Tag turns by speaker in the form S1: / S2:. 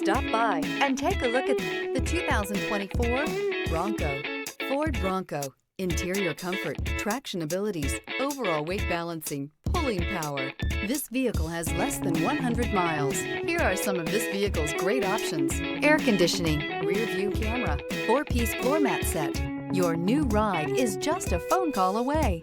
S1: Stop by and take a look at the 2024 Bronco. Ford Bronco. Interior comfort, traction abilities, overall weight balancing, pulling power. This vehicle has less than 100 miles. Here are some of this vehicle's great options: air conditioning, rear view camera, 4-piece floor mat set. Your new ride is just a phone call away.